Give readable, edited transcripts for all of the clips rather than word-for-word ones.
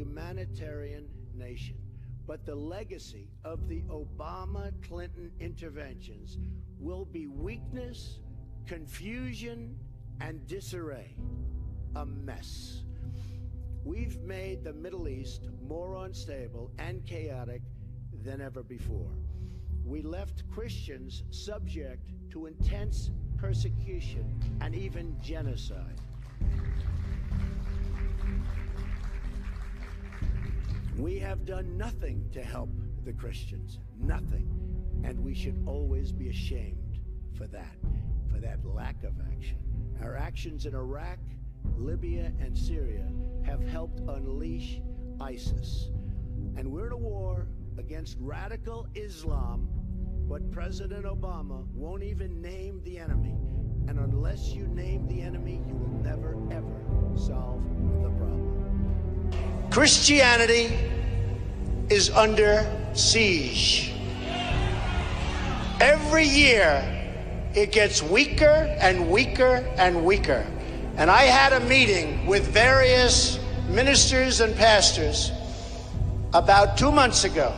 humanitarian nation. But the legacy of the Obama-Clinton interventions will be weakness, confusion, and disarray. A mess. We've made the Middle East more unstable and chaotic than ever before. We left Christians subject to intense persecution and even genocide. We have done nothing to help the Christians, nothing. And we should always be ashamed for that lack of action. Our actions in Iraq, Libya, and Syria have helped unleash ISIS. And we're in a war against radical Islam, but President Obama won't even name the enemy. And unless you name the enemy, you will never, ever solve the problem. Christianity is under siege. Every year, it gets weaker and weaker and weaker. And I had a meeting with various ministers and pastors about 2 months ago,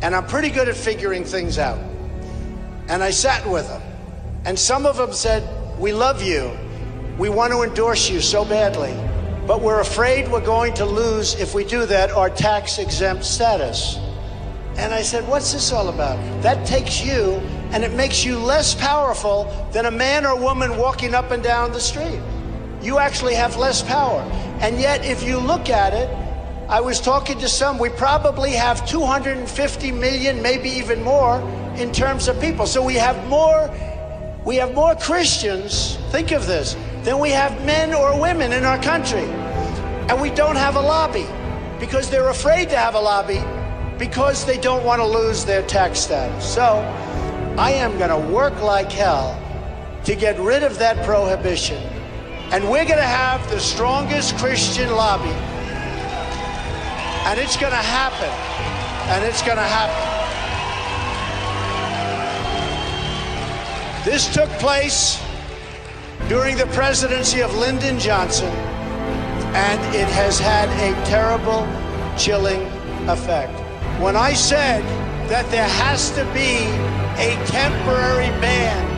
and I'm pretty good at figuring things out. And I sat with them, and some of them said, "We love you. We want to endorse you so badly, but we're afraid we're going to lose, if we do that, our tax-exempt status." And I said, "What's this all about?" That takes you, and it makes you less powerful than a man or woman walking up and down the street. You actually have less power. And yet, if you look at it, I was talking to some, we probably have 250 million, maybe even more, in terms of people. So we have more Christians, think of this, than we have men or women in our country. And we don't have a lobby because they're afraid to have a lobby because they don't want to lose their tax status. So I am going to work like hell to get rid of that prohibition. And we're going to have the strongest Christian lobby. And it's going to happen. And it's going to happen. This took place during the presidency of Lyndon Johnson, and it has had a terrible, chilling effect. When I said that there has to be a temporary ban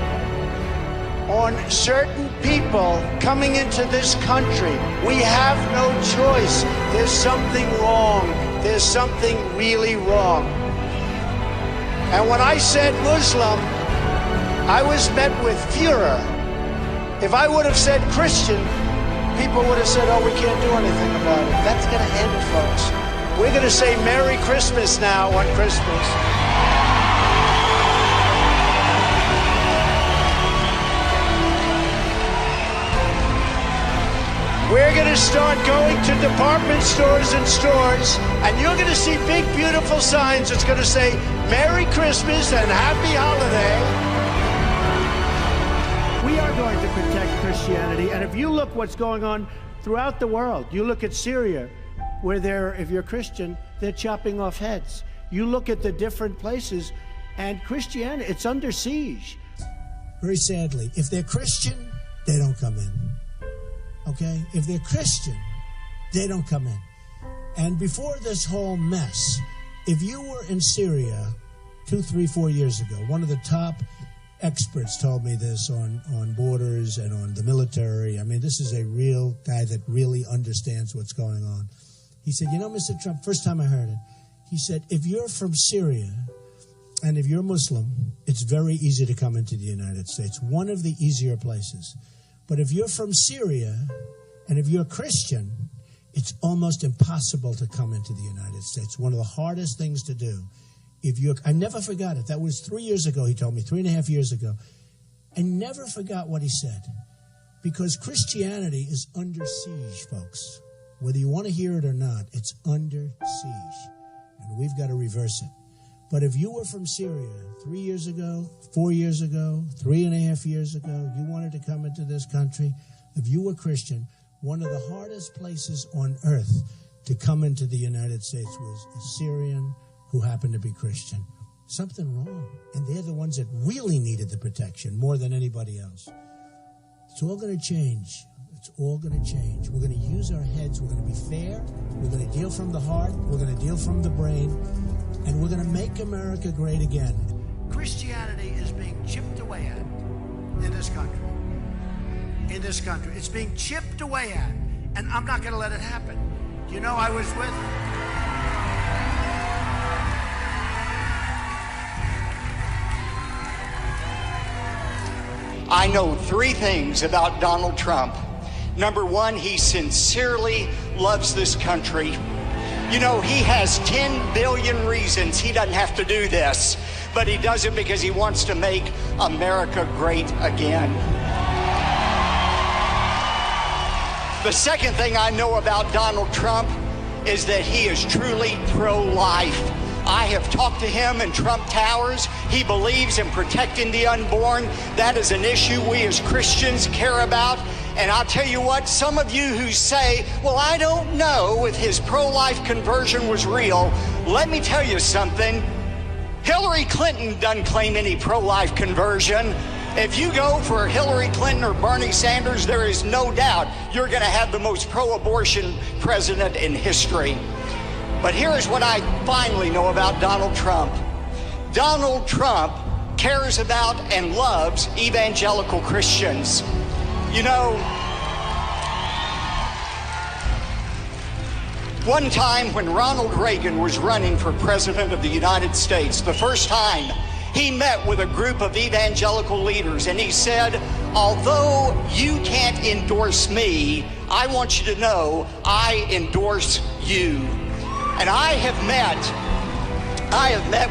on certain people coming into this country, we have no choice. There's something wrong. There's something really wrong. And when I said Muslim, I was met with furor. If I would have said Christian, people would have said, "Oh, we can't do anything about it." That's going to end, folks. We're going to say Merry Christmas now on Christmas. We're going to start going to department stores and you're going to see big, beautiful signs. It's going to say, "Merry Christmas and Happy Holiday." We are going to protect Christianity. And if you look what's going on throughout the world, you look at Syria, where if you're Christian, they're chopping off heads. You look at the different places, and Christianity, it's under siege. Very sadly, if they're Christian, they don't come in. Okay? If they're Christian, they don't come in. And before this whole mess, if you were in Syria 2, 3, 4 years ago, one of the top experts told me this on borders and on the military. I mean, this is a real guy that really understands what's going on. He said, "You know, Mr. Trump," first time I heard it, he said, "if you're from Syria and if you're Muslim, it's very easy to come into the United States. One of the easier places. But if you're from Syria and if you're Christian, it's almost impossible to come into the United States. One of the hardest things to do. I never forgot it. That was 3 years ago, he told me, 3.5 years ago. I never forgot what he said. Because Christianity is under siege, folks. Whether you want to hear it or not, it's under siege. And we've got to reverse it. But if you were from Syria 3 years ago, 4 years ago, 3.5 years ago, you wanted to come into this country, if you were Christian, one of the hardest places on earth to come into the United States was a Syrian who happened to be Christian. Something wrong. And they're the ones that really needed the protection more than anybody else. It's all going to change. it's all going to change. We're going to use our heads. We're going to be fair. We're going to deal from the heart. We're going to deal from the brain. And we're going to make America great again. Christianity is being chipped away at in this country. In this country. It's being chipped away at. And I'm not going to let it happen. You know, I was with... I know 3 things about Donald Trump. Number 1, he sincerely loves this country. You know, he has 10 billion reasons he doesn't have to do this, but he does it because he wants to make America great again. The second thing I know about Donald Trump is that he is truly pro-life. I have talked to him in Trump Towers. He believes in protecting the unborn. That is an issue we as Christians care about. And I'll tell you what, some of you who say, well, I don't know if his pro-life conversion was real, let me tell you something. Hillary Clinton doesn't claim any pro-life conversion. If you go for Hillary Clinton or Bernie Sanders, there is no doubt you're going to have the most pro-abortion president in history. But here is what I finally know about Donald Trump. Donald Trump cares about and loves evangelical Christians. You know, one time when Ronald Reagan was running for president of the United States, the first time he met with a group of evangelical leaders and he said, although you can't endorse me, I want you to know I endorse you. And I have met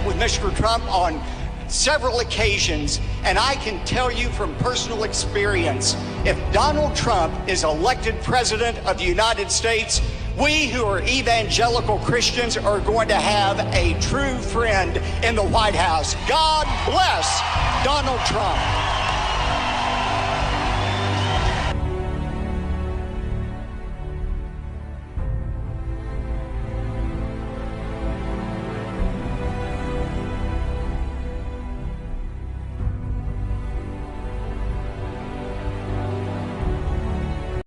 with Mr. Trump on several occasions, and I can tell you from personal experience, if Donald Trump is elected president of the United States, we who are evangelical Christians are going to have a true friend in the White House. God bless Donald Trump.